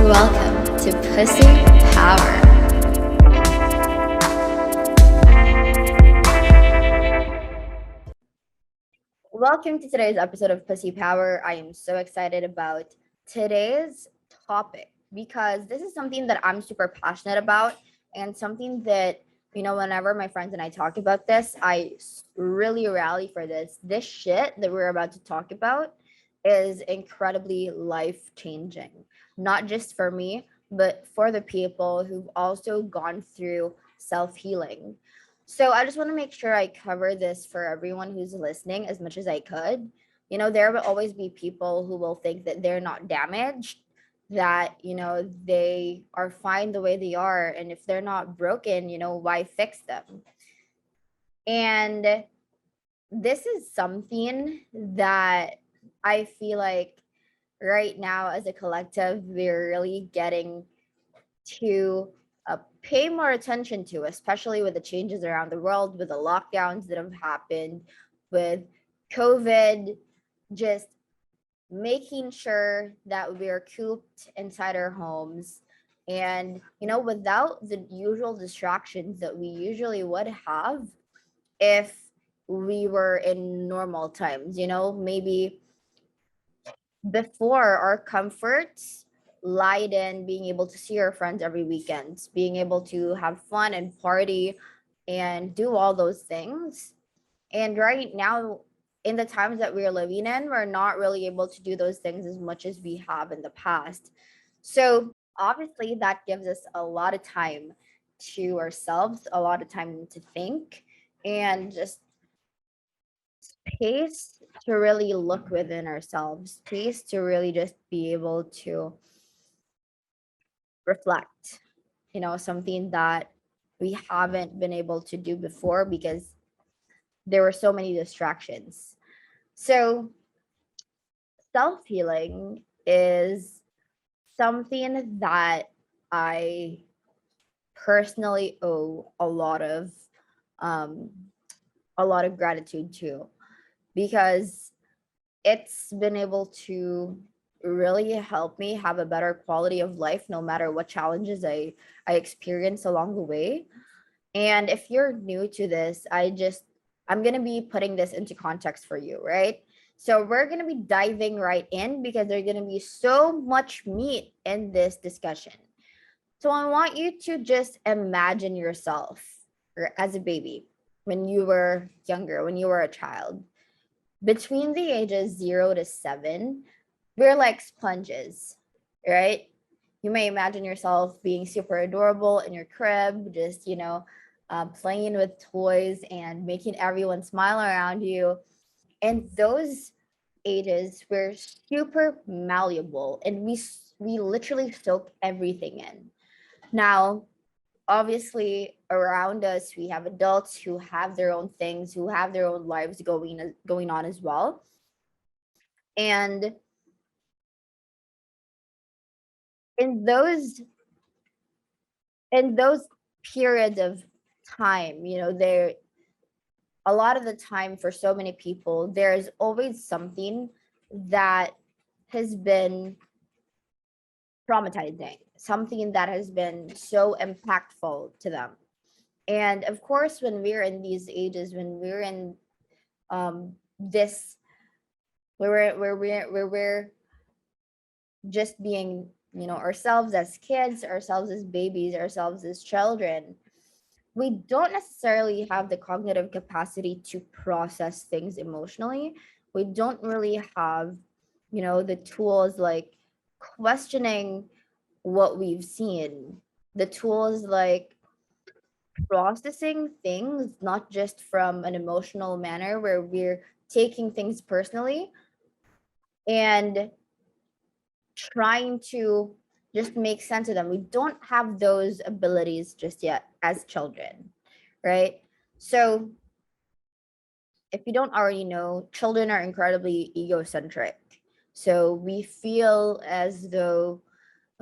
Welcome to Pussy Power. Welcome to today's episode of Pussy Power. I am so excited about today's topic because this is something that I'm super passionate about and something that, whenever my friends and I talk about this, really rally for this. This shit that we're about to talk about is incredibly life changing, not just for me, but for the people who've also gone through self healing. So I just want to make sure I cover this for everyone who's listening as much as I could. There will always be people who will think that they're not damaged, that, they are fine the way they are. And if they're not broken, why fix them? And this is something that I feel like right now as a collective, we're really getting to pay more attention to, especially with the changes around the world, with the lockdowns that have happened, with COVID, just making sure that we're cooped inside our homes. And, without the usual distractions that we usually would have if we were in normal times, maybe before our comforts lied in being able to see our friends every weekend, being able to have fun and party and do all those things. And right now, in the times that we're living in, we're not really able to do those things as much as we have in the past. So obviously, that gives us a lot of time to ourselves, a lot of time to think, and just space to really look within ourselves, space to really just be able to reflect, something that we haven't been able to do before because there were so many distractions. So, self healing is something that I personally owe um, a lot of gratitude to because it's been able to really help me have a better quality of life no matter what challenges I experience along the way. And if you're new to this, I'm going to be putting this into context for you, right? So we're going to be diving right in because there's going to be so much meat in this discussion. So I want you to just imagine yourself as a baby when you were younger, when you were a child between the ages 0 to 7, we're like sponges, right? You may imagine yourself being super adorable in your crib, just, playing with toys and making everyone smile around you. And those ages, we're super malleable and we literally soak everything in. Now, obviously around us we have adults who have their own things, who have their own lives going on as well. And in those periods of time, there a lot of the time for so many people there's always something that has been traumatizing, something that has been so impactful to them. And of course, when we're in these ages, when we're in this where we're just being, ourselves as kids, ourselves as babies, ourselves as children, we don't necessarily have the cognitive capacity to process things emotionally. We don't really have, the tools like questioning what we've seen, the tools like processing things not just from an emotional manner where we're taking things personally and trying to just make sense of them. We don't have those abilities just yet as children, right? So, if you don't already know, children are incredibly egocentric. So, we feel as though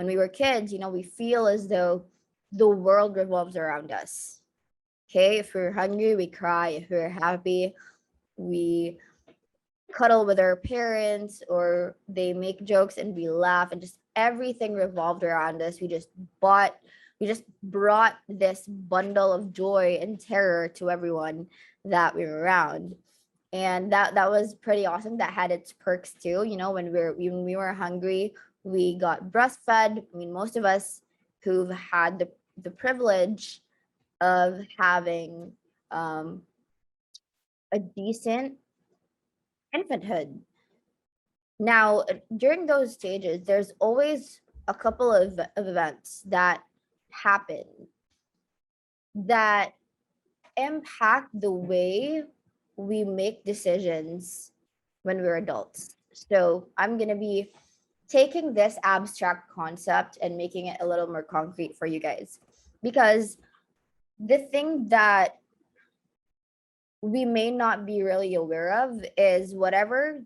when we were kids, we feel as though the world revolves around us. Okay, if we're hungry, we cry. If we're happy, we cuddle with our parents, or they make jokes and we laugh and just everything revolved around us. Bought, we just brought this bundle of joy and terror to everyone that we were around. And that was pretty awesome. That had its perks too. You know, when we were hungry, we got breastfed. I mean, most of us who've had the privilege of having um, a decent infanthood. Now, during those stages, there's always a couple of events that happen that impact the way we make decisions when we're adults. So I'm going to be taking this abstract concept and making it a little more concrete for you guys. Because the thing that we may not be really aware of is whatever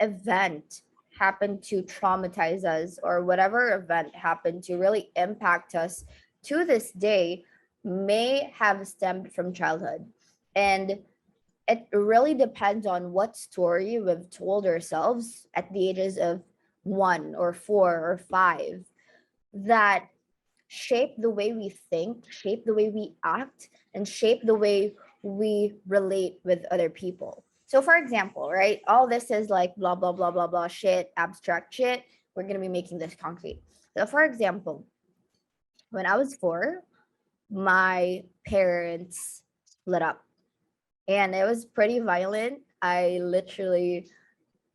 event happened to traumatize us, or whatever event happened to really impact us to this day, may have stemmed from childhood. And it really depends on what story we've told ourselves at the ages of 1 or 4 or 5 that shape the way we think, shape the way we act, and shape the way we relate with other people. So, for example, right, all this is like blah, blah, blah, blah, blah shit, abstract shit. We're going to be making this concrete. So, for example, when I was 4, my parents split up, and it was pretty violent. I literally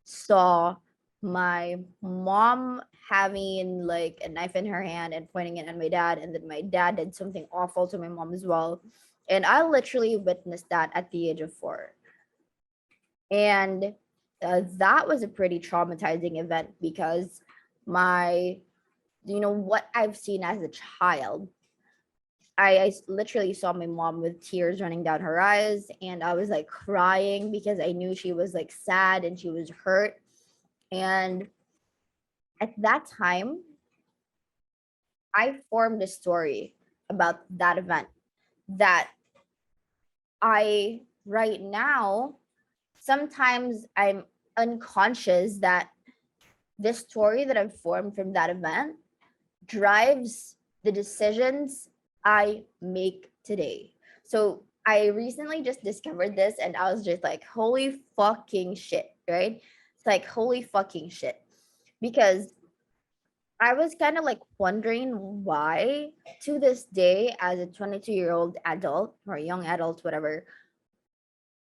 saw my mom having like a knife in her hand and pointing it at my dad, and then my dad did something awful to my mom as well. And I literally witnessed that at the age of 4. And that was a pretty traumatizing event because my, what I've seen as a child, I literally saw my mom with tears running down her eyes, and I was like crying because I knew she was like sad and she was hurt. And at that time, I formed a story about that event that I, right now, sometimes I'm unconscious that this story that I've formed from that event drives the decisions I make today. So I recently just discovered this, and I was just like, holy fucking shit, right? It's like, holy fucking shit. Because I was kind of like wondering why, to this day, as a 22-year-old adult or young adult, whatever,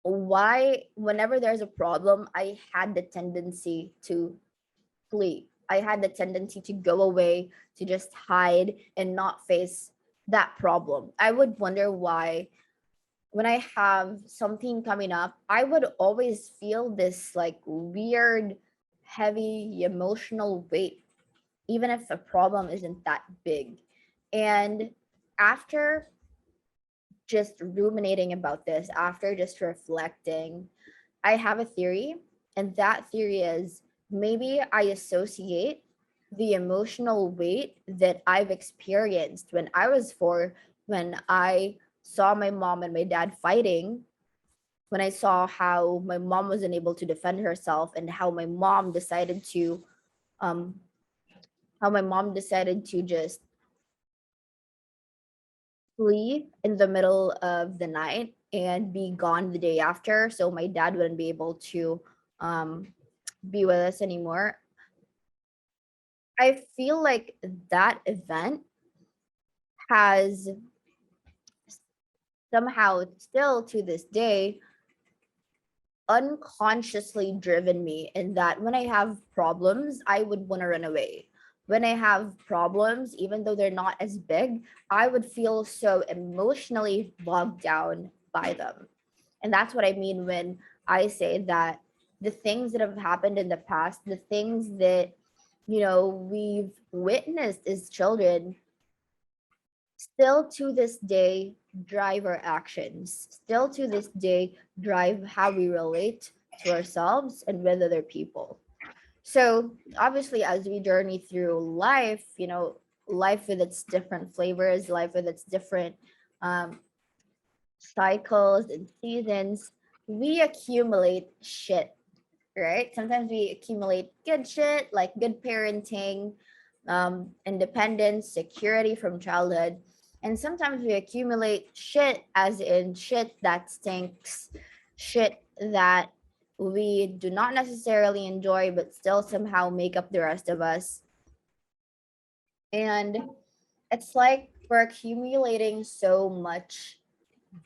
why, whenever there's a problem, I had the tendency to flee. I had the tendency to go away, to just hide and not face that problem. I would wonder why, when I have something coming up, I would always feel this like weird, heavy emotional weight, even if the problem isn't that big. And after just ruminating about this, after just reflecting, I have a theory. And that theory is, maybe I associate the emotional weight that I've experienced when I was 4, when I saw my mom and my dad fighting, when I saw how my mom wasn't able to defend herself, and um how my mom decided to just flee in the middle of the night and be gone the day after, so my dad wouldn't be able to um, be with us anymore. I feel like that event has somehow, still to this day, unconsciously driven me in that when I have problems, I would want to run away. When I have problems, even though they're not as big, I would feel so emotionally bogged down by them. And that's what I mean when I say that the things that have happened in the past, the things that, we've witnessed as children, still to this day drive our actions, still to this day drive how we relate to ourselves and with other people. So obviously, as we journey through life, life with its different flavors, life with its different um, cycles and seasons, we accumulate shit, right? Sometimes we accumulate good shit, like good parenting, independence, security from childhood. And sometimes we accumulate shit, as in shit that stinks, shit that we do not necessarily enjoy, but still somehow make up the rest of us. And it's like we're accumulating so much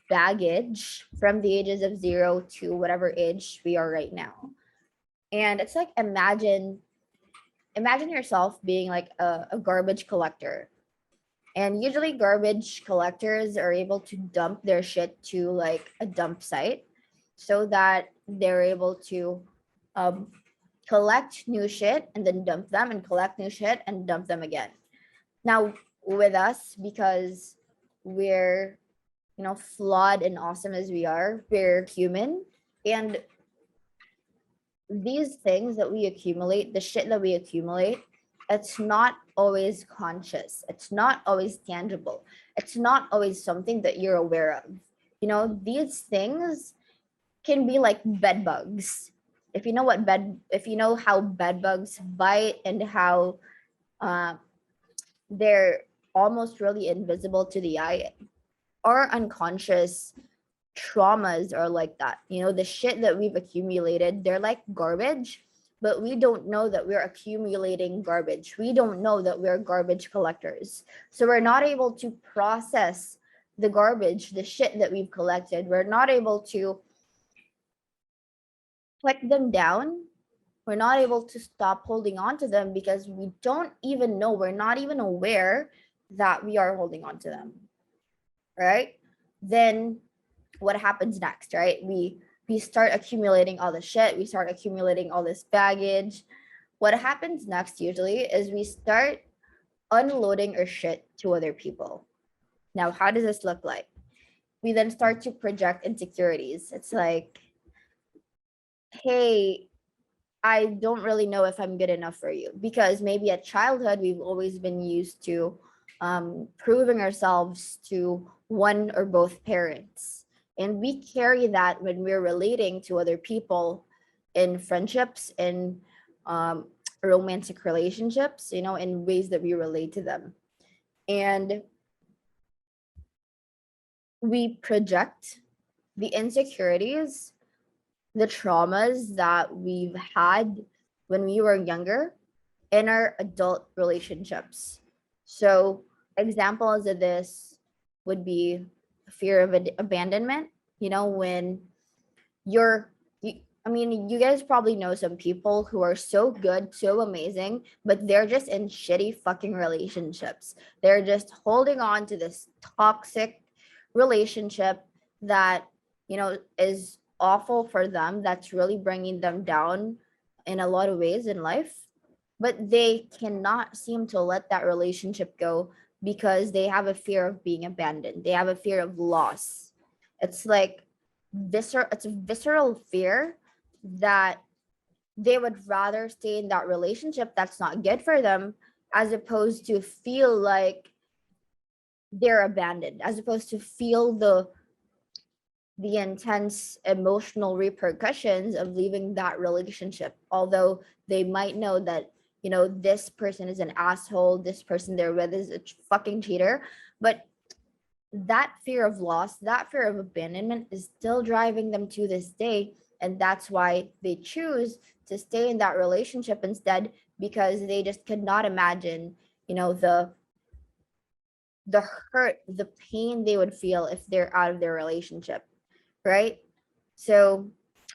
baggage from the ages of 0 to whatever age we are right now. And it's like imagine yourself being like a garbage collector. And usually garbage collectors are able to dump their shit to like a dump site so that they're able to um, collect new shit and then dump them and collect new shit and dump them again. Now with us, because we're flawed and awesome as we are, we're human. And these things that we accumulate, the shit that we accumulate, it's not always conscious. It's not always tangible. It's not always something that you're aware of. These things can be like bed bugs. If you know how bed bugs bite and how uh, they're almost really invisible to the eye, our unconscious traumas are like that. The shit that we've accumulated, they're like garbage, but we don't know that we're accumulating garbage. We don't know that we're garbage collectors. So we're not able to process the garbage, the shit that we've collected. We're not able to collect them down. We're not able to stop holding on to them because we don't even know, we're not even aware that we are holding on to them. Right? Then what happens next, right? We start accumulating all the shit, we start accumulating all this baggage. What happens next usually is we start unloading our shit to other people. Now, how does this look like? We then start to project insecurities. It's like, hey, I don't really know if I'm good enough for you, because maybe at childhood we've always been used to proving ourselves to one or both parents, and we carry that when we're relating to other people in friendships, in um, romantic relationships, in ways that we relate to them, and we project the insecurities, the traumas that we've had when we were younger in our adult relationships. So, examples of this would be fear of abandonment. When you're, I mean, you guys probably know some people who are so good, so amazing, but they're just in shitty fucking relationships. They're just holding on to this toxic relationship that, is awful for them, that's really bringing them down in a lot of ways in life, but they cannot seem to let that relationship go because they have a fear of being abandoned. They have a fear of loss. It's like it's a visceral fear that they would rather stay in that relationship that's not good for them, as opposed to feel like they're abandoned, as opposed to feel the intense emotional repercussions of leaving that relationship, although they might know that this person is an asshole, this person they're with is a fucking cheater, but that fear of loss, that fear of abandonment is still driving them to this day, and that's why they choose to stay in that relationship instead, because they just could not imagine the hurt, the pain they would feel if they're out of their relationship, right? So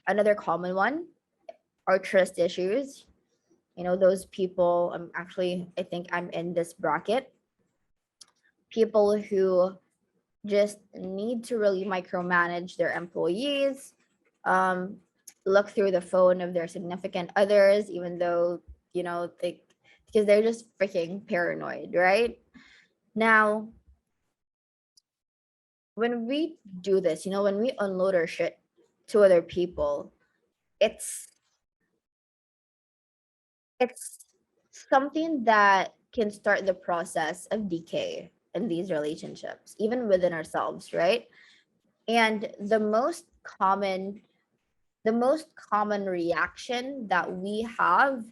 another common one are trust issues. Those people, I think I'm in this bracket. People who just need to really micromanage their employees, um, look through the phone of their significant others, even though, they, because they're just freaking paranoid, right? Now, when we do this, when we unload our shit to other people, it's it's something that can start the process of decay in these relationships, even within ourselves, right? And the most common reaction that we have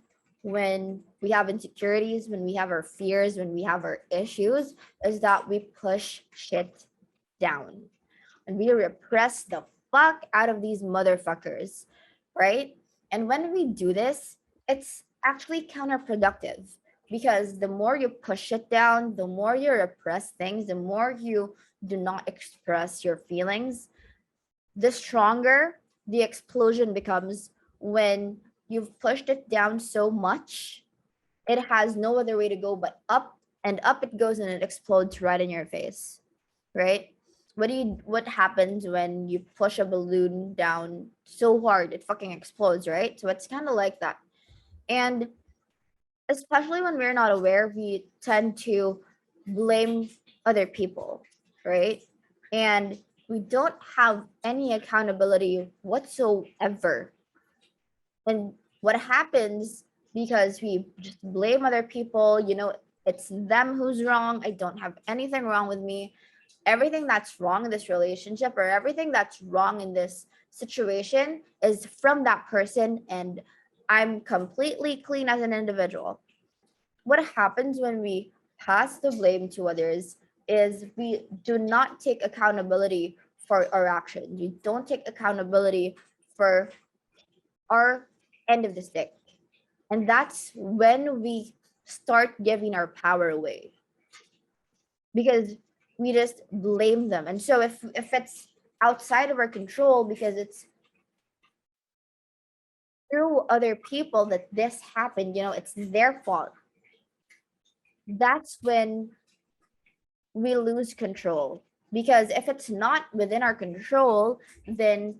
when we have insecurities, when we have our fears, when we have our issues, is that we push shit down and we repress the fuck out of these motherfuckers, right? And when we do this, it's actually counterproductive because the more you push it down, the more you repress things, the more you do not express your feelings, the stronger the explosion becomes when you've pushed it down so much. It has no other way to go but up, and up it goes and it explodes right in your face, right? What happens when you push a balloon down so hard it fucking explodes, right? So it's kind of like that. And especially when we're not aware, we tend to blame other people, right? And we don't have any accountability whatsoever. And what happens, because we just blame other people, it's them who's wrong. I don't have anything wrong with me. Everything that's wrong in this relationship or everything that's wrong in this situation is from that person, and I'm completely clean as an individual. What happens when we pass the blame to others is we do not take accountability for our actions. We don't take accountability for our end of the stick. And that's when we start giving our power away because we just blame them. And so if it's outside of our control because it's through other people that this happened, it's their fault. That's when we lose control. Because if it's not within our control, then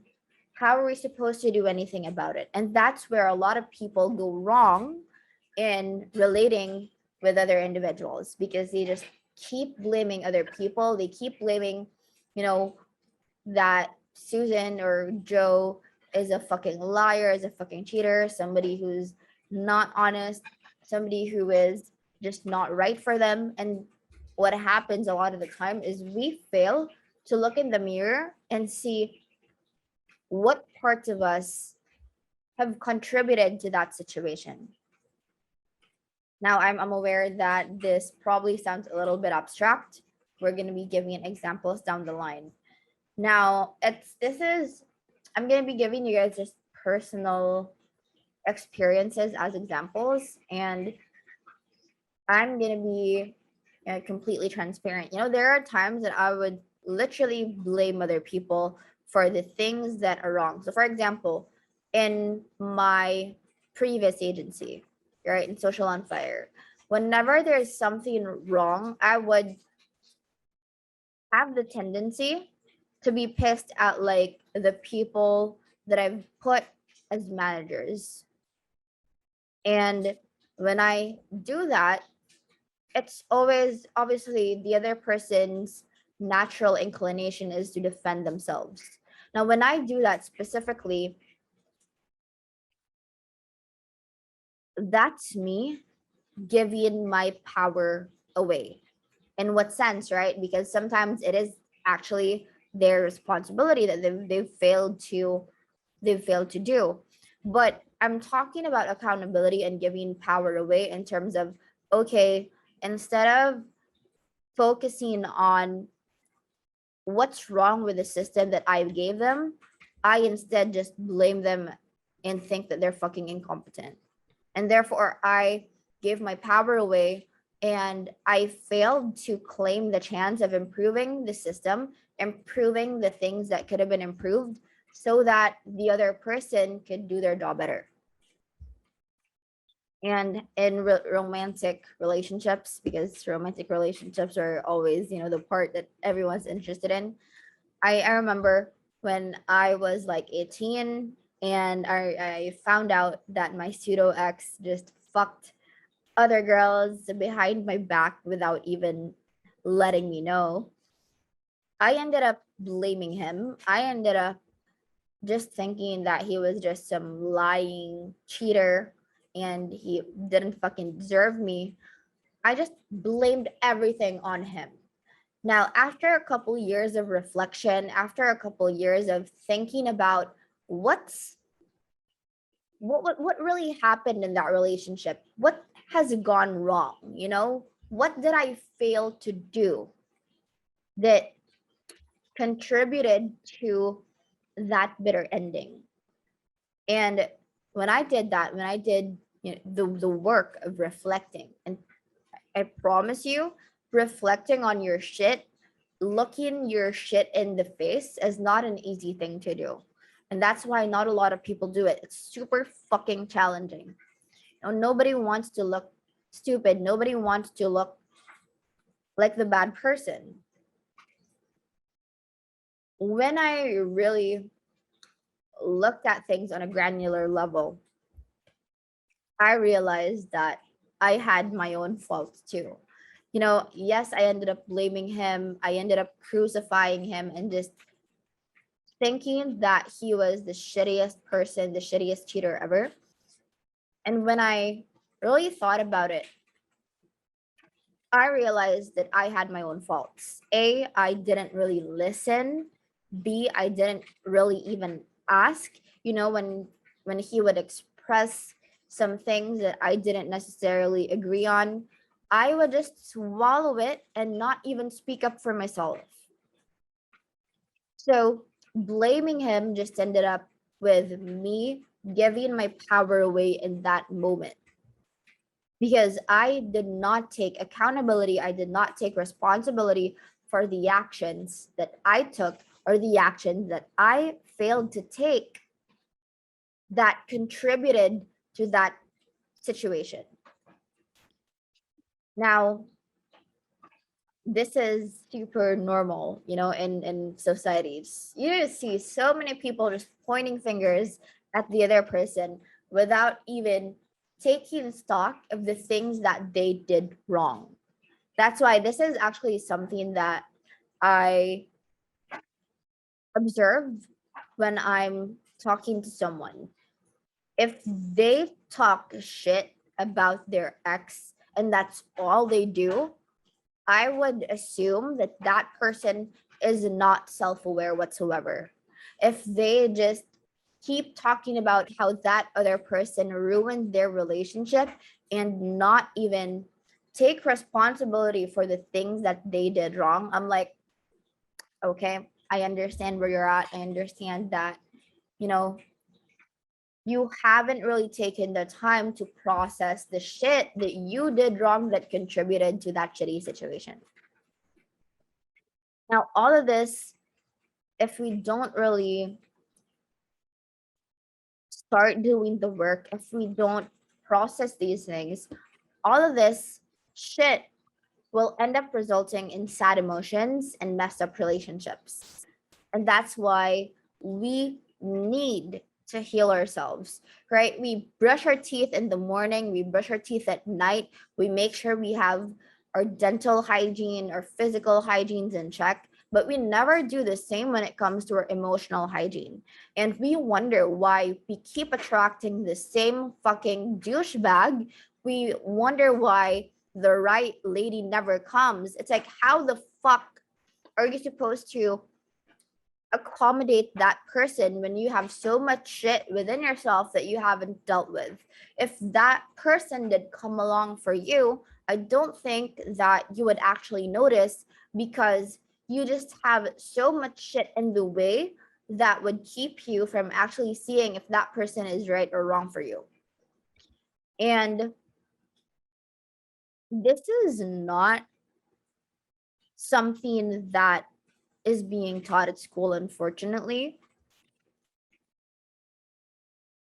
how are we supposed to do anything about it? And that's where a lot of people go wrong in relating with other individuals because they just keep blaming other people. They keep blaming, you know, that Susan or Joe is a fucking liar, is a fucking cheater, somebody who's not honest, somebody who is just not right for them. And what happens a lot of the time is we fail to look in the mirror and see what parts of us have contributed to that situation. Now, I'm aware that this probably sounds a little bit abstract. We're going to be giving examples down the line. Now, I'm going to be giving you guys just personal experiences as examples, and I'm going to be completely transparent. There are times that I would literally blame other people for the things that are wrong. So, for example, in my previous agency, right, in Social on Fire, whenever there's something wrong, I would have the tendency to be pissed at like the people that I've put as managers. And when I do that, it's always obviously the other person's natural inclination is to defend themselves. Now, when I do that specifically, that's me giving my power away. In what sense, right? Because sometimes it is actually their responsibility that they've failed to do. But I'm talking about accountability and giving power away in terms of, okay, instead of focusing on what's wrong with the system that I gave them, I instead just blame them and think that they're fucking incompetent. And therefore, I gave my power away and I failed to claim the chance of improving the system, improving the things that could have been improved so that the other person could do their job better. And in romantic relationships, because romantic relationships are always, the part that everyone's interested in. I remember when I was like 18 and I found out that my pseudo ex just fucked other girls behind my back without even letting me know. I ended up blaming him. I ended up just thinking that he was just some lying cheater and he didn't fucking deserve me. I just blamed everything on him. Now, after a couple years of reflection, after a couple years of thinking about what's what really happened in that relationship? What has gone wrong? What did I fail to do that contributed to that bitter ending? And when I did that, when I did the work of reflecting, and I promise you, reflecting on your shit, looking your shit in the face is not an easy thing to do. And that's why not a lot of people do it. It's super fucking challenging. Nobody wants to look stupid. Nobody wants to look like the bad person. When I really looked at things on a granular level, I realized that I had my own faults too. Yes, I ended up blaming him. I ended up crucifying him and just thinking that he was the shittiest person, the shittiest cheater ever. And when I really thought about it, I realized that I had my own faults. A, I didn't really listen. B, I didn't really even ask. When he would express some things that I didn't necessarily agree on, I would just swallow it and not even speak up for myself. So blaming him just ended up with me giving my power away in that moment, because I did not take accountability. I did not take responsibility for the actions that I took or the actions that I failed to take that contributed to that situation. Now, this is super normal, in societies. You see so many people just pointing fingers at the other person without even taking stock of the things that they did wrong. That's why this is actually something that I observe when I'm talking to someone. If they talk shit about their ex and that's all they do, I would assume that that person is not self aware whatsoever. If they just keep talking about how that other person ruined their relationship and not even take responsibility for the things that they did wrong, I'm like, okay, I understand where you're at. I understand that, you know, you haven't really taken the time to process the shit that you did wrong that contributed to that shitty situation. Now, all of this, if we don't really start doing the work, if we don't process these things, all of this shit will end up resulting in sad emotions and messed up relationships. And that's why we need to heal ourselves, right? We brush our teeth in the morning, we brush our teeth at night, we make sure we have our dental hygiene, our physical hygienes in check, but we never do the same when it comes to our emotional hygiene. And we wonder why we keep attracting the same fucking douchebag. We wonder why the right lady never comes. It's like, how the fuck are you supposed to accommodate that person when you have so much shit within yourself that you haven't dealt with? If that person did come along for you, I don't think that you would actually notice, because you just have so much shit in the way that would keep you from actually seeing if that person is right or wrong for you. And this is not something that is being taught at school, unfortunately.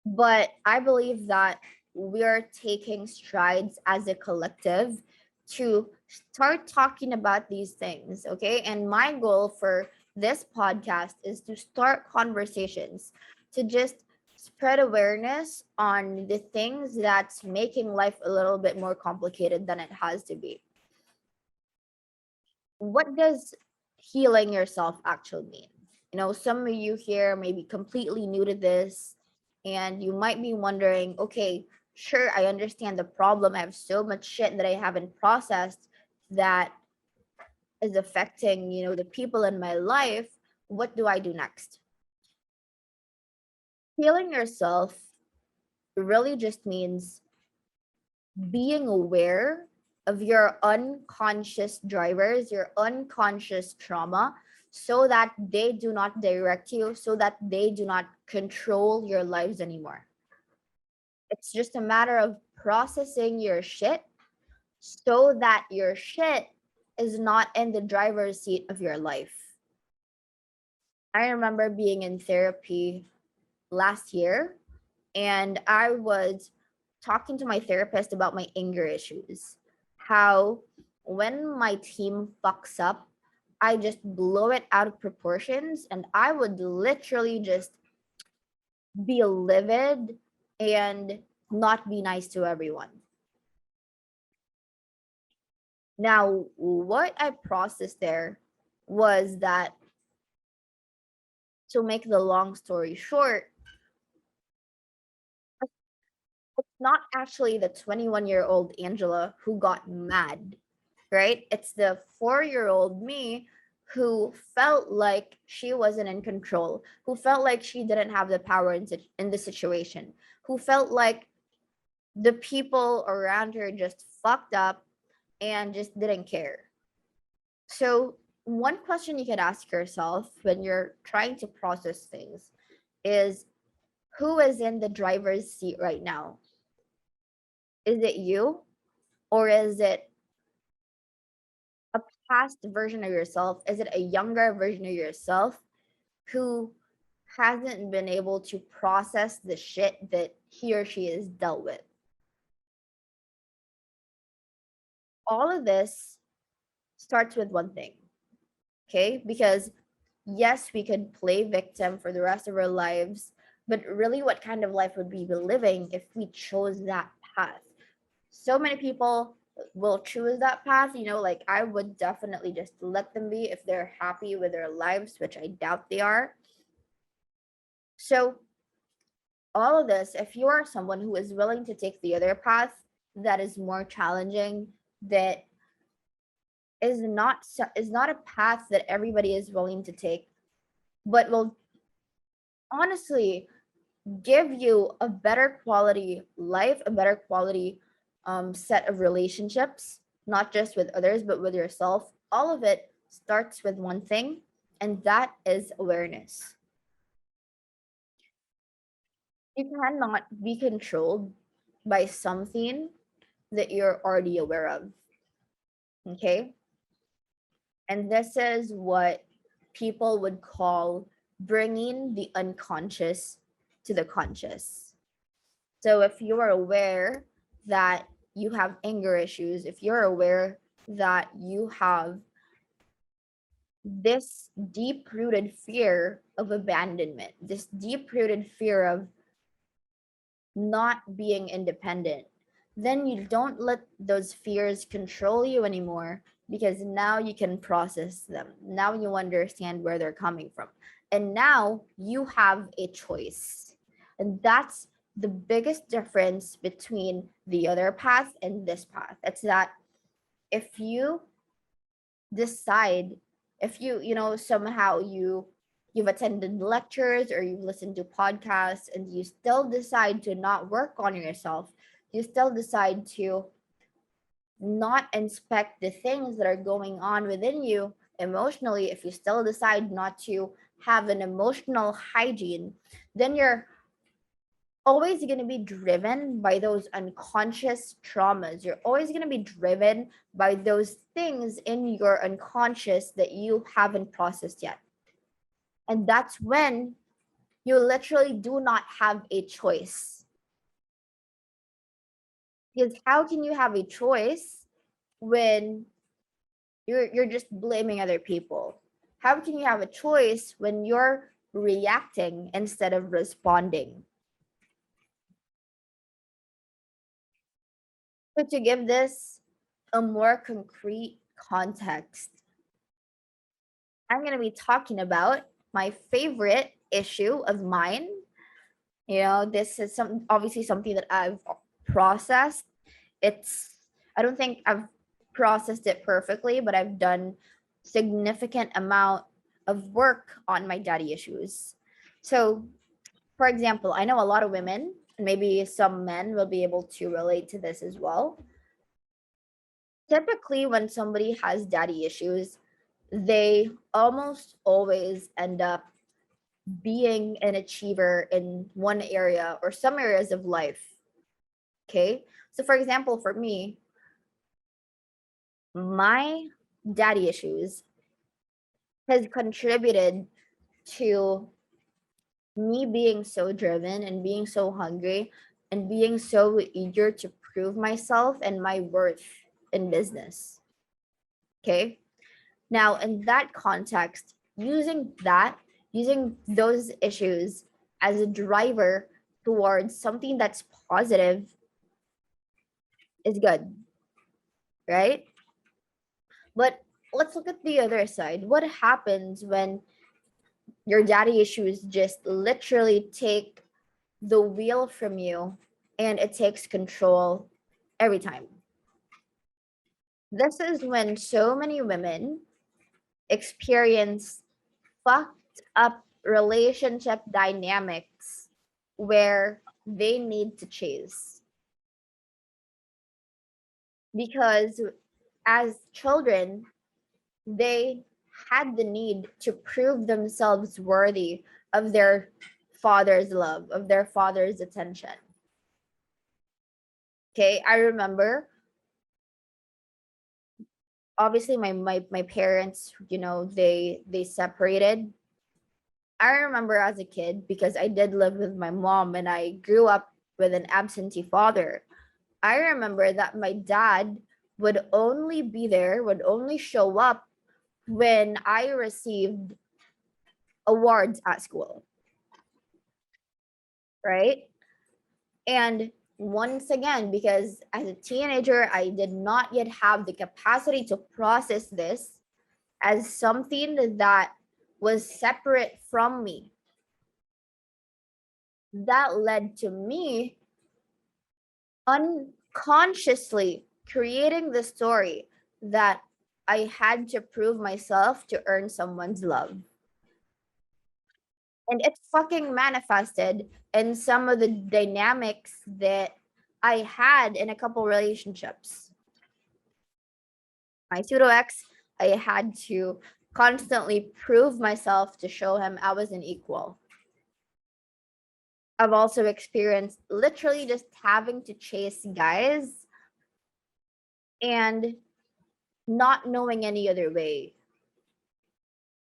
But I believe that we are taking strides as a collective to start talking about these things, okay? And my goal for this podcast is to start conversations, to just spread awareness on the things that's making life a little bit more complicated than it has to be. What does healing yourself actually mean? Some of you here may be completely new to this, and you might be wondering, okay, sure, I understand the problem. I have so much shit that I haven't processed that is affecting, the people in my life. What do I do next? Healing yourself really just means being aware of your unconscious drivers, your unconscious trauma, so that they do not direct you, so that they do not control your lives anymore. It's just a matter of processing your shit so that your shit is not in the driver's seat of your life. I remember being in therapy last year, and I was talking to my therapist about my anger issues. How when my team fucks up, I just blow it out of proportions, and I would literally just be livid and not be nice to everyone. Now, what I processed there was that, to make the long story short, it's not actually the 21-year-old Angela who got mad, right? It's the 4-year-old me who felt like she wasn't in control, who felt like she didn't have the power in the situation, who felt like the people around her just fucked up and just didn't care. So, one question you could ask yourself when you're trying to process things is, who is in the driver's seat right now? Is it you, or is it a past version of yourself? Is it a younger version of yourself who hasn't been able to process the shit that he or she has dealt with? All of this starts with one thing, okay? Because yes, we could play victim for the rest of our lives, but really, what kind of life would we be living if we chose that path? So many people will choose that path, like I would definitely just let them be if they're happy with their lives, which I doubt they are. So, all of this, if you are someone who is willing to take the other path that is more challenging, that is not a path that everybody is willing to take, but will honestly give you a better quality life, a better quality set of relationships, not just with others, but with yourself. All of it starts with one thing, and that is awareness. You cannot be controlled by something that you're already aware of. Okay. And this is what people would call bringing the unconscious to the conscious. So if you're aware that you have anger issues, if you're aware that you have this deep rooted fear of abandonment, this deep rooted fear of not being independent, then you don't let those fears control you anymore, because now you can process them. Now you understand where they're coming from. And now you have a choice. And that's the biggest difference between the other path and this path. It's that if you decide, if somehow you've attended lectures or you've listened to podcasts and you still decide to not work on yourself, you still decide to not inspect the things that are going on within you emotionally, if you still decide not to have an emotional hygiene, then you're always going to be driven by those unconscious traumas. You're always going to be driven by those things in your unconscious that you haven't processed yet. And that's when you literally do not have a choice. Because how can you have a choice when you're just blaming other people? How can you have a choice when you're reacting instead of responding? So to give this a more concrete context, I'm going to be talking about my favorite issue of mine. This is obviously something that I've processed. It's I don't think I've processed it perfectly, but I've done significant amount of work on my daddy issues. So, for example, I know a lot of women maybe some men will be able to relate to this as well. Typically, when somebody has daddy issues, they almost always end up being an achiever in one area or some areas of life. Okay. So, for example, for me, my daddy issues has contributed to me being so driven and being so hungry and being so eager to prove myself and my worth in business. Okay. Now, in that context, using those issues as a driver towards something that's positive is good, right? But let's look at the other side. What happens when your daddy issues just literally take the wheel from you and it takes control every time? This is when so many women experience fucked up relationship dynamics where they need to chase. Because as children, they had the need to prove themselves worthy of their father's love, of their father's attention. Okay, I remember obviously my parents, they separated. I remember as a kid, because I did live with my mom and I grew up with an absentee father. I remember that my dad would only be there, would only show up when I received awards at school, right? And once again, because as a teenager, I did not yet have the capacity to process this as something that was separate from me. That led to me unconsciously creating the story that I had to prove myself to earn someone's love. And it fucking manifested in some of the dynamics that I had in a couple relationships. My pseudo ex, I had to constantly prove myself to show him I was an equal. I've also experienced literally just having to chase guys and not knowing any other way.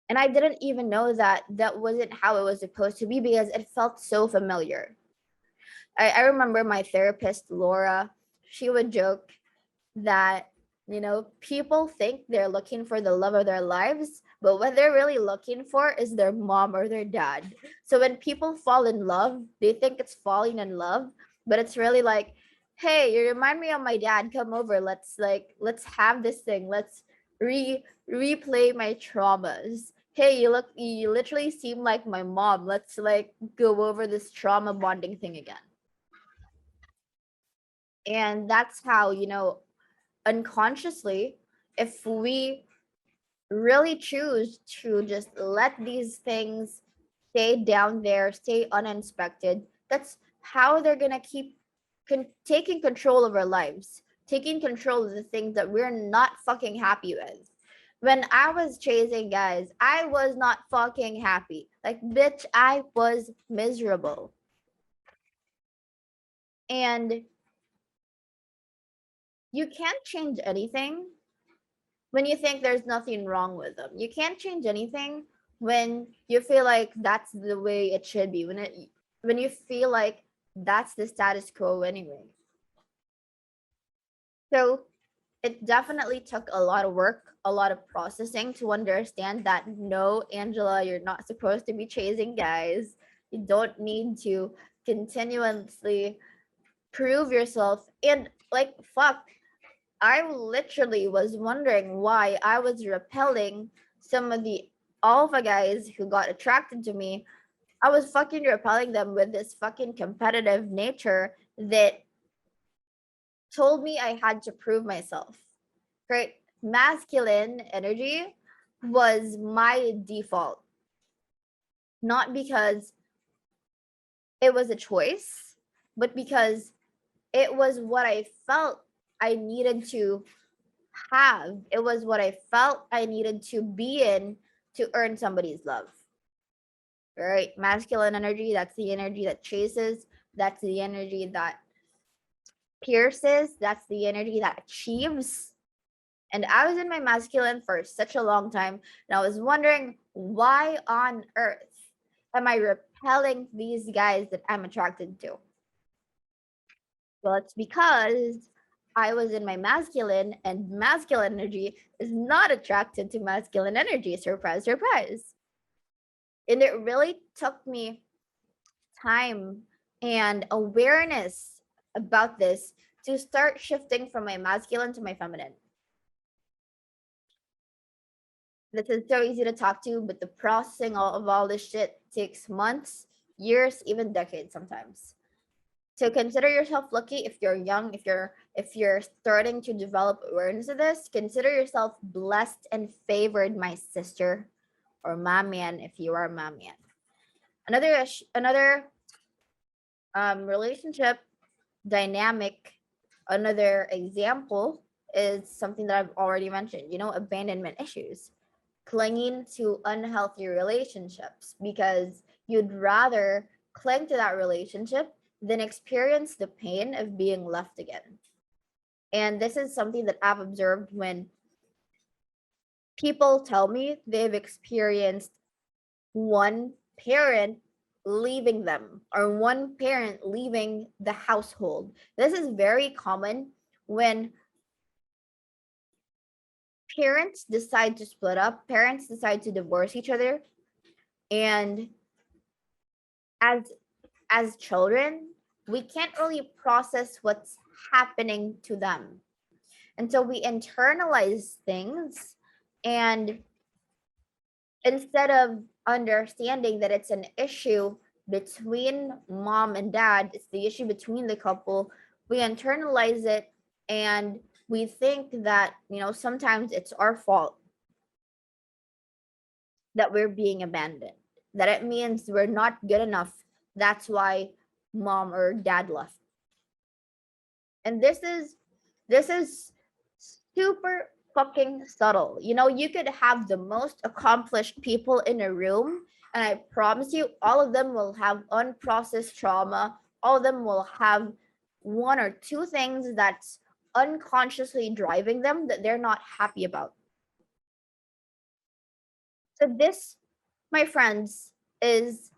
And I didn't even know that that wasn't how it was supposed to be because it felt so familiar. I remember my therapist, Laura, she would joke that, people think they're looking for the love of their lives, but what they're really looking for is their mom or their dad. So when people fall in love, they think it's falling in love, but it's really like, hey, you remind me of my dad, come over, let's have this thing, let's replay my traumas. Hey, you literally seem like my mom, let's like go over this trauma bonding thing again. And that's how, unconsciously, if we really choose to just let these things stay down there, stay uninspected, that's how they're going to keep taking control of our lives, taking control of the things that we're not fucking happy with. When I was chasing guys, I was not fucking happy. Like, bitch, I was miserable. And you can't change anything when you think there's nothing wrong with them. You can't change anything when you feel like that's the way it should be. When you feel like that's the status quo anyway. So it definitely took a lot of work, a lot of processing to understand that no, Angela, you're not supposed to be chasing guys. You don't need to continuously prove yourself. And like, fuck, I literally was wondering why I was repelling some of the alpha guys who got attracted to me. I was fucking repelling them with this fucking competitive nature that told me I had to prove myself. Right? Masculine energy was my default, not because it was a choice, but because it was what I felt I needed to have. It was what I felt I needed to be in to earn somebody's love. Right? Masculine energy, that's the energy that chases, that's the energy that pierces, that's the energy that achieves. And I was in my masculine for such a long time, and I was wondering, why on earth am I repelling these guys that I'm attracted to? Well, it's because I was in my masculine, and masculine energy is not attracted to masculine energy. Surprise, surprise. And it really took me time and awareness about this to start shifting from my masculine to my feminine. This is so easy to talk to, but the processing of all this shit takes months, years, even decades sometimes. So consider yourself lucky if you're young, if you're starting to develop awareness of this. Consider yourself blessed and favored, my sister, or my man if you are my man. Another relationship dynamic, another example is something that I've already mentioned, abandonment issues, clinging to unhealthy relationships because you'd rather cling to that relationship than experience the pain of being left again. And this is something that I've observed when people tell me they've experienced one parent leaving them or one parent leaving the household. This is very common when parents decide to split up, parents decide to divorce each other, and as as children, we can't really process what's happening to them. And so we internalize things, and instead of understanding that it's an issue between mom and dad, it's the issue between the couple, we internalize it, and we think that, sometimes it's our fault that we're being abandoned, that it means we're not good enough. That's why mom or dad left. And this is super fucking subtle. You could have the most accomplished people in a room, and I promise you, all of them will have unprocessed trauma. All of them will have one or two things that's unconsciously driving them that they're not happy about. So this, my friends, is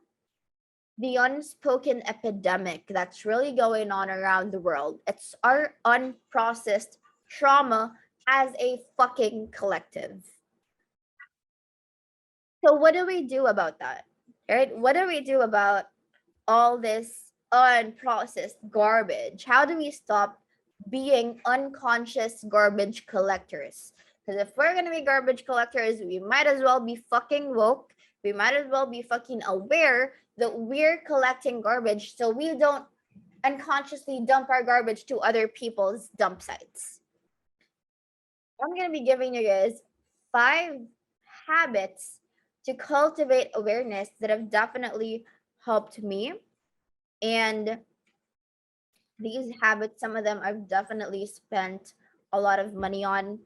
the unspoken epidemic that's really going on around the world. It's our unprocessed trauma as a fucking collective. So, what do we do about that? Right? What do we do about all this unprocessed garbage? How do we stop being unconscious garbage collectors? Because if we're gonna be garbage collectors, we might as well be fucking woke. We might as well be fucking aware that we're collecting garbage so we don't unconsciously dump our garbage to other people's dump sites. I'm gonna be giving you guys 5 habits to cultivate awareness that have definitely helped me. And these habits, some of them I've definitely spent a lot of money on.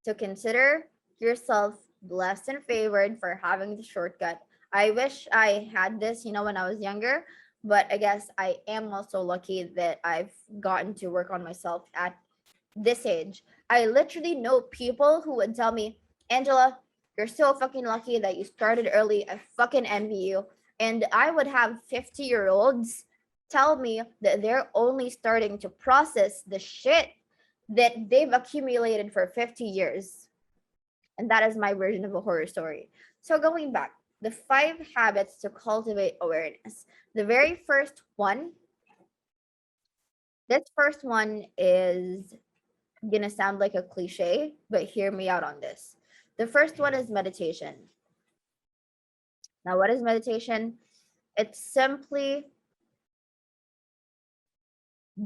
To consider yourself blessed and favored for having the shortcut. I wish I had this, when I was younger, but I guess I am also lucky that I've gotten to work on myself at this age. I literally know people who would tell me, Angela, you're so fucking lucky that you started early. I fucking envy you. And I would have 50-year-olds tell me that they're only starting to process the shit that they've accumulated for 50 years. And that is my version of a horror story. So, going back, the 5 habits to cultivate awareness. The very first one, this first one is gonna sound like a cliche, but hear me out on this. The first one is meditation. Now, what is meditation? It's simply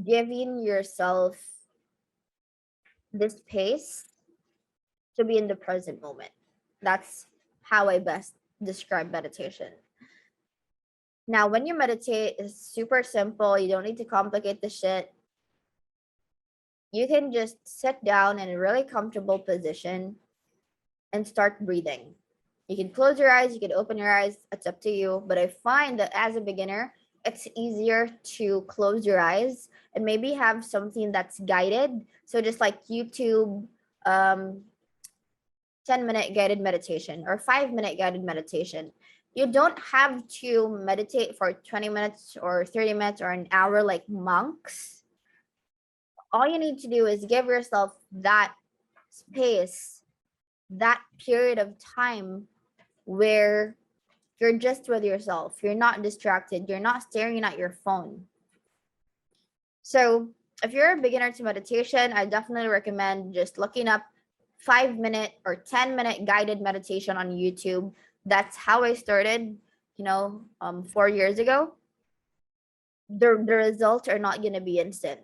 giving yourself this space to be in the present moment. That's how I best describe meditation. Now, when you meditate, it's super simple. You don't need to complicate the shit. You can just sit down in a really comfortable position and start breathing. You can close your eyes, you can open your eyes, it's up to you. But I find that as a beginner, it's easier to close your eyes and maybe have something that's guided. So just like YouTube, 10-minute guided meditation or 5-minute guided meditation. You don't have to meditate for 20 minutes or 30 minutes or an hour like monks. All you need to do is give yourself that space, that period of time where you're just with yourself. You're not distracted. You're not staring at your phone. So, if you're a beginner to meditation, I definitely recommend just looking up 5-minute or 10-minute guided meditation on YouTube. That's how I started, 4 years ago. The results are not going to be instant.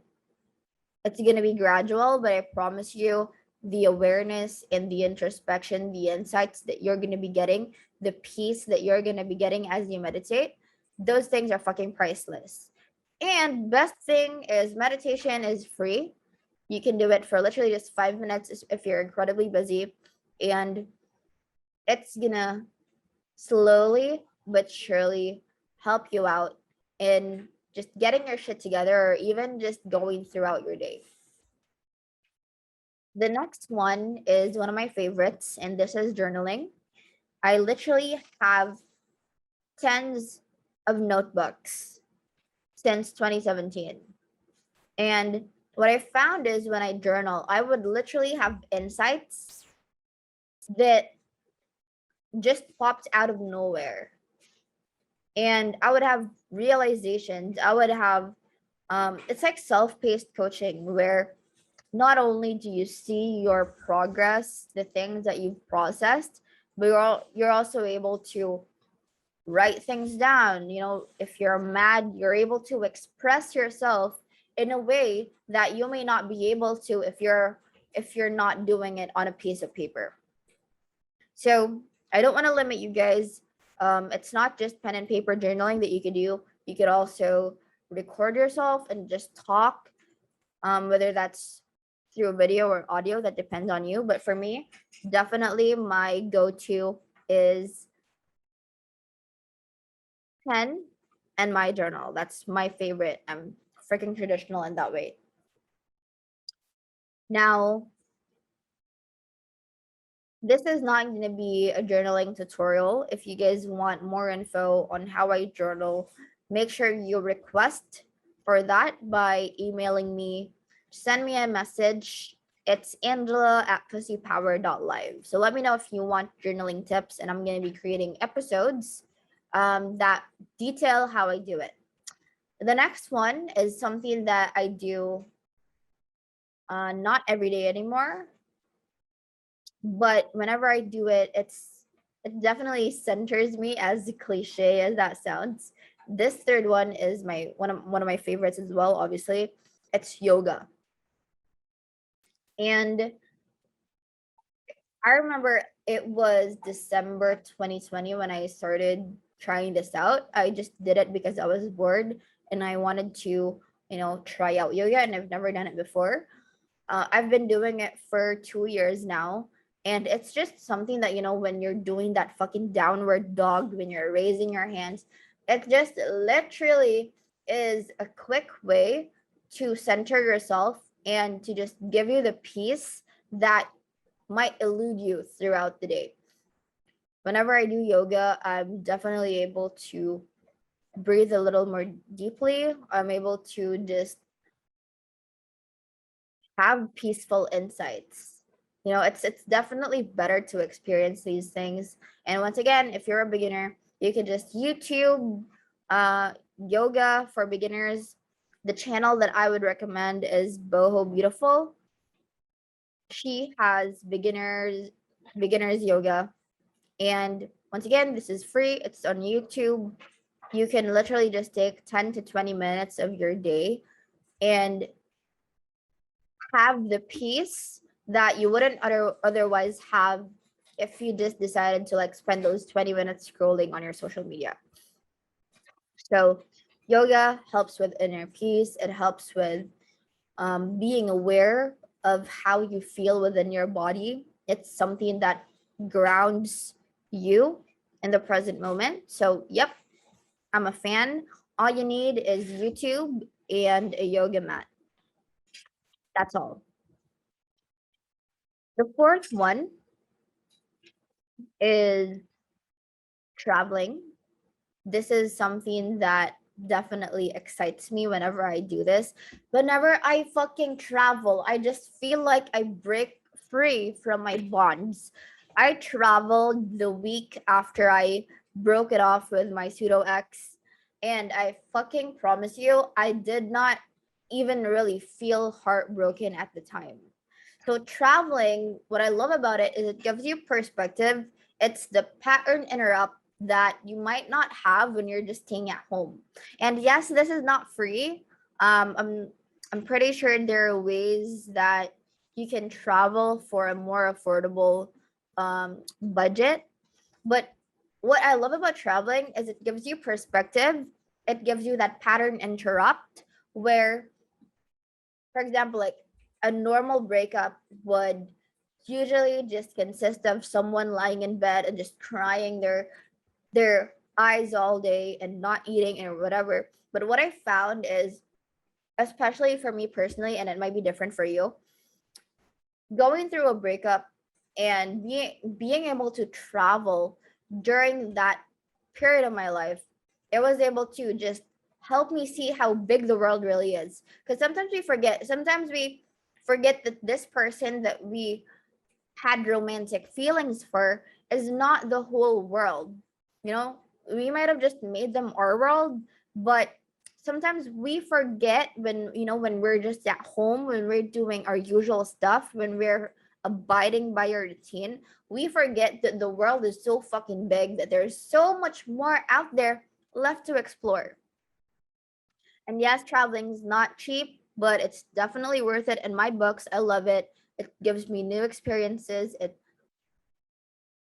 It's going to be gradual, but I promise you, the awareness and the introspection, the insights that you're going to be getting, the peace that you're going to be getting as you meditate, those things are fucking priceless. And best thing is meditation is free. You can do it for literally just 5 minutes if you're incredibly busy, and it's gonna slowly but surely help you out in just getting your shit together or even just going throughout your day. The next one is one of my favorites, and this is journaling. I literally have tens of notebooks since 2017. And what I found is when I journal, I would literally have insights that just popped out of nowhere. And I would have realizations. I would have, it's like self paced coaching where not only do you see your progress, the things that you've processed, but you're also able to write things down. If you're mad, you're able to express yourself in a way that you may not be able to if you're not doing it on a piece of paper. So I don't want to limit you guys. It's not just pen and paper journaling that you could do. You could also record yourself and just talk, whether that's through video or audio, that depends on you. But for me, definitely my go-to is pen and my journal. That's my favorite. I'm freaking traditional in that way. Now, this is not going to be a journaling tutorial. If you guys want more info on how I journal, make sure you request for that by emailing me. Send me a message. It's angela@pussypower.live. So let me know if you want journaling tips, and I'm going to be creating episodes that detail how I do it. The next one is something that I do not every day anymore, but whenever I do it, it definitely centers me, as cliche as that sounds. This third one is my one of my favorites as well, obviously. It's yoga. And I remember it was December 2020 when I started trying this out. I just did it because I was bored and I wanted to, try out yoga, and I've never done it before. I've been doing it for 2 years now. And it's just something that, when you're doing that fucking downward dog, when you're raising your hands, it just literally is a quick way to center yourself and to just give you the peace that might elude you throughout the day. Whenever I do yoga, I'm definitely able to breathe a little more deeply. I'm able to just have peaceful insights. It's definitely better to experience these things. And once again, if you're a beginner, you can just YouTube yoga for beginners. The channel that I would recommend is Boho Beautiful. She has beginners yoga. And once again, this is free. It's on YouTube. You can literally just take 10 to 20 minutes of your day and have the peace that you wouldn't otherwise have if you just decided to like spend those 20 minutes scrolling on your social media. So yoga helps with inner peace. It helps with being aware of how you feel within your body. It's something that grounds you in the present moment. So, yep, I'm a fan. All you need is YouTube and a yoga mat. That's all. The fourth one is traveling. This is something that definitely excites me whenever I do this. Whenever I fucking travel, I just feel like I break free from my bonds. I traveled the week after I broke it off with my pseudo ex, and I fucking promise you, I did not even really feel heartbroken at the time. So traveling, what I love about it is it gives you perspective. It's the pattern interrupt that you might not have when you're just staying at home. And yes, this is not free. I'm pretty sure there are ways that you can travel for a more affordable budget. But what I love about traveling is it gives you perspective. It gives you that pattern interrupt where, for example, like a normal breakup would usually just consist of someone lying in bed and just crying their eyes all day and not eating or whatever. But what I found is, especially for me personally, and it might be different for you, going through a breakup and being able to travel during that period of my life, it was able to just help me see how big the world really is. Because sometimes we forget that this person that we had romantic feelings for is not the whole world. You know, we might have just made them our world, but sometimes we forget when, when we're just at home, when we're doing our usual stuff, when we're abiding by our routine, we forget that the world is so fucking big, that there's so much more out there left to explore. And yes, traveling is not cheap, but it's definitely worth it in my books. I love it. It gives me new experiences. It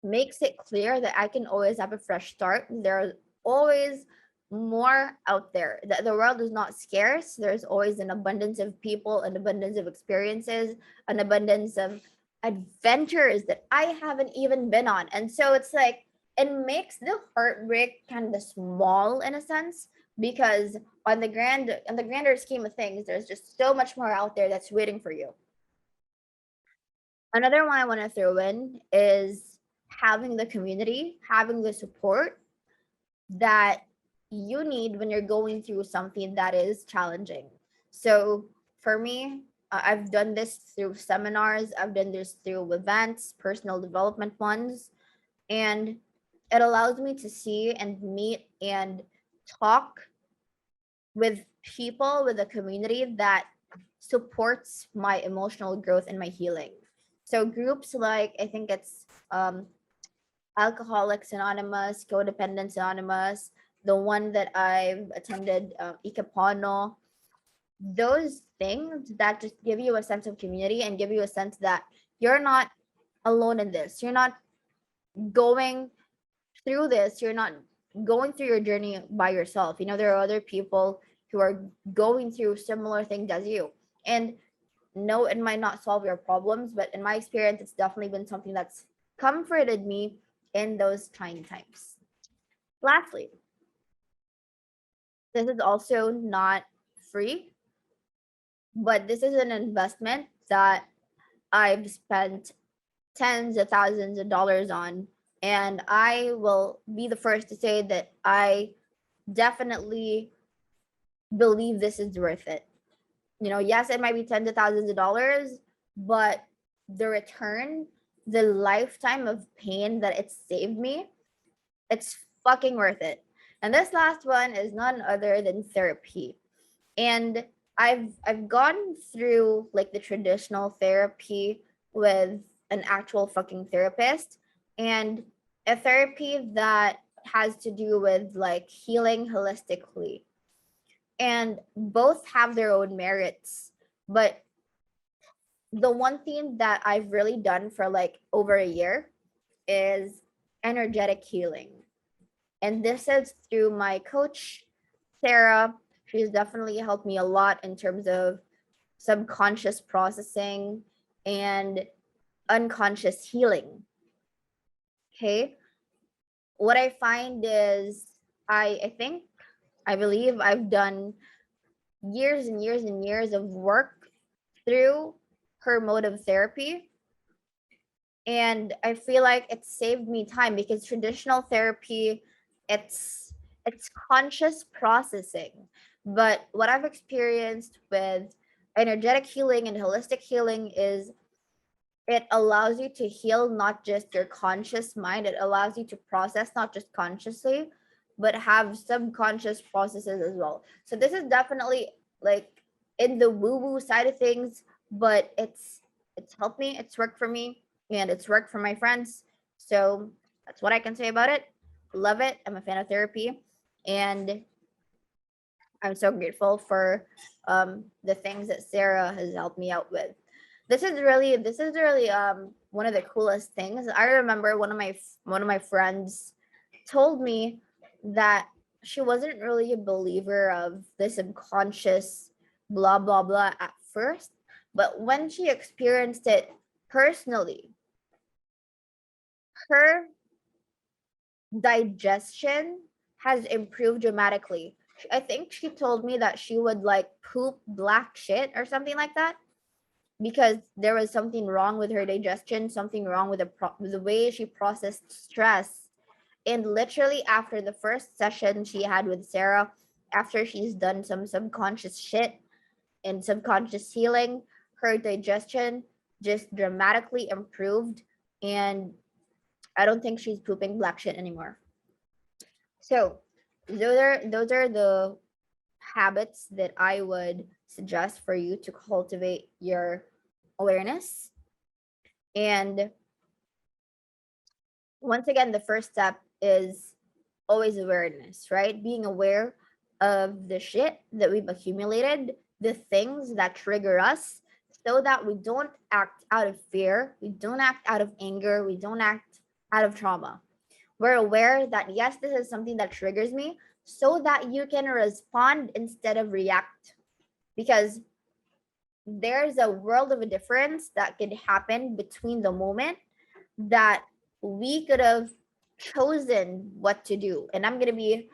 makes it clear that I can always have a fresh start. There's always more out there. That the world is not scarce. There's always an abundance of people, an abundance of experiences, an abundance of adventures that I haven't even been on. And so it's like it makes the heartbreak kind of small in a sense, because on the grander scheme of things, there's just so much more out there that's waiting for you. Another one I want to throw in is having the community, having the support that you need when you're going through something that is challenging. So for me, I've done this through seminars, I've done this through events, personal development ones, and it allows me to see and meet and talk with people, with a community that supports my emotional growth and my healing. So groups like, I think it's Alcoholics Anonymous, Codependence Anonymous, the one that I've attended, Ikapano, those things that just give you a sense of community and give you a sense that you're not alone in this. You're not going through this. You're not going through your journey by yourself. There are other people who are going through similar things as you. And no, it might not solve your problems, but in my experience, it's definitely been something that's comforted me in those trying times. Lastly, this is also not free, but this is an investment that I've spent tens of thousands of dollars on. And I will be the first to say that I definitely believe this is worth it. Yes, it might be tens of thousands of dollars, but the return, the lifetime of pain that it saved me, it's fucking worth it. And this last one is none other than therapy. And I've gone through like the traditional therapy with an actual fucking therapist, and a therapy that has to do with like healing holistically. And both have their own merits. But the one thing that I've really done for like over a year is energetic healing. And this is through my coach. Sarah, she's definitely helped me a lot in terms of subconscious processing and unconscious healing. Okay. What I find is I think I believe I've done years and years and years of work through her mode of therapy. And I feel like it saved me time because traditional therapy, it's it's conscious processing. But what I've experienced with energetic healing and holistic healing is it allows you to heal not just your conscious mind, it allows you to process not just consciously but have subconscious processes as well. So this is definitely like in the woo woo side of things, but it's helped me, it's worked for me, and it's worked for my friends. So that's what I can say about it. Love it. I'm a fan of therapy, and I'm so grateful for the things that Sarah has helped me out with. This is really one of the coolest things. I remember one of my friends told me that she wasn't really a believer of the subconscious blah blah blah at first, but when she experienced it personally, her digestion has improved dramatically. I think she told me that she would like poop black shit or something like that because there was something wrong with her digestion, something wrong with the way she processed stress. And literally after the first session she had with Sarah, after she's done some subconscious shit and subconscious healing, her digestion just dramatically improved, and I don't think she's pooping black shit anymore. So those are the habits that I would suggest for you to cultivate your awareness. And once again, the first step is always awareness, right? Being aware of the shit that we've accumulated, the things that trigger us, so that we don't act out of fear, we don't act out of anger, we don't act out of trauma. We're aware that yes, this is something that triggers me, so that you can respond instead of react. Because there's a world of a difference that could happen between the moment that we could have chosen what to do. And I'm going to be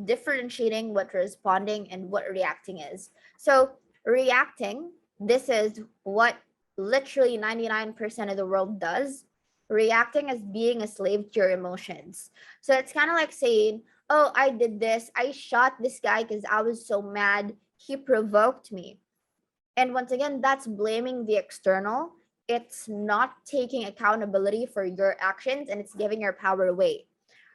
differentiating what responding and what reacting is. So, reacting, this is what literally 99% of the world does. Reacting is being a slave to your emotions. So, it's kind of like saying, oh, I did this. I shot this guy because I was so mad. He provoked me. And once again, that's blaming the external. It's not taking accountability for your actions, and it's giving your power away.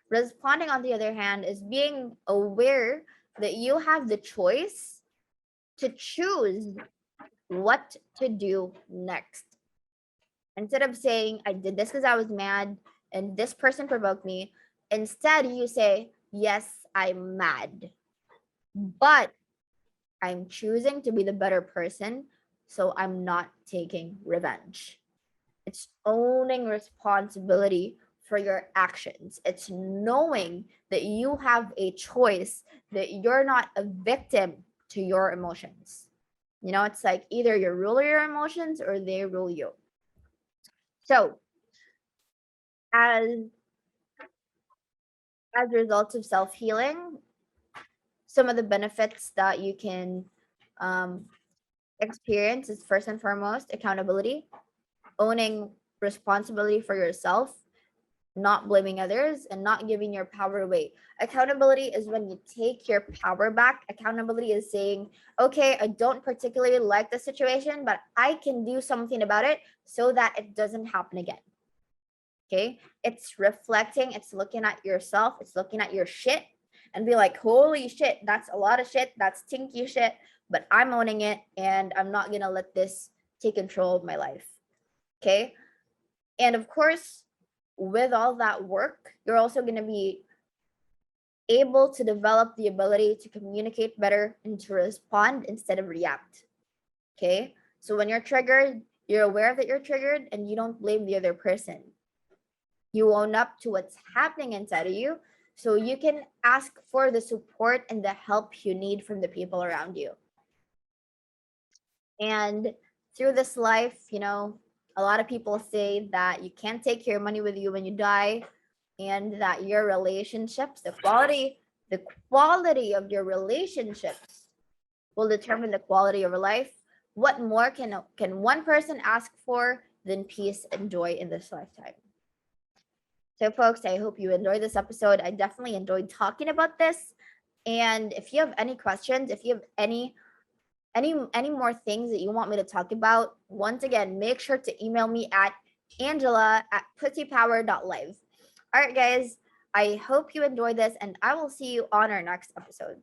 Responding, on the other hand, is being aware that you have the choice to choose what to do next. Instead of saying, I did this because I was mad and this person provoked me, instead you say, yes, I'm mad, but I'm choosing to be the better person, so I'm not taking revenge. It's owning responsibility for your actions. It's knowing that you have a choice, that you're not a victim to your emotions. You know, it's like either you rule your emotions or they rule you. So, as as results of self healing, some of the benefits that you can um, experience is first and foremost accountability, owning responsibility for yourself, not blaming others, and not giving your power away. Accountability is when you take your power back. Accountability is saying, okay, I don't particularly like the situation, but I can do something about it so that it doesn't happen again. Okay. It's reflecting, it's looking at yourself, it's looking at your shit and be like, holy shit, that's a lot of shit. That's stinky shit, but I'm owning it and I'm not going to let this take control of my life. Okay. And of course, with all that work, you're also going to be able to develop the ability to communicate better and to respond instead of react. Okay. So when you're triggered, you're aware that you're triggered and you don't blame the other person. You own up to what's happening inside of you. so you can ask for the support and the help you need from the people around you. And through this life, a lot of people say that you can't take your money with you when you die, and that your relationships, the quality of your relationships will determine the quality of your life. What more can one person ask for than peace and joy in this lifetime? So, folks, I hope you enjoyed this episode. I definitely enjoyed talking about this. And if you have any questions, if you have any more things that you want me to talk about, once again, make sure to email me at angela@pussypower.live. All right, guys, I hope you enjoyed this, and I will see you on our next episode.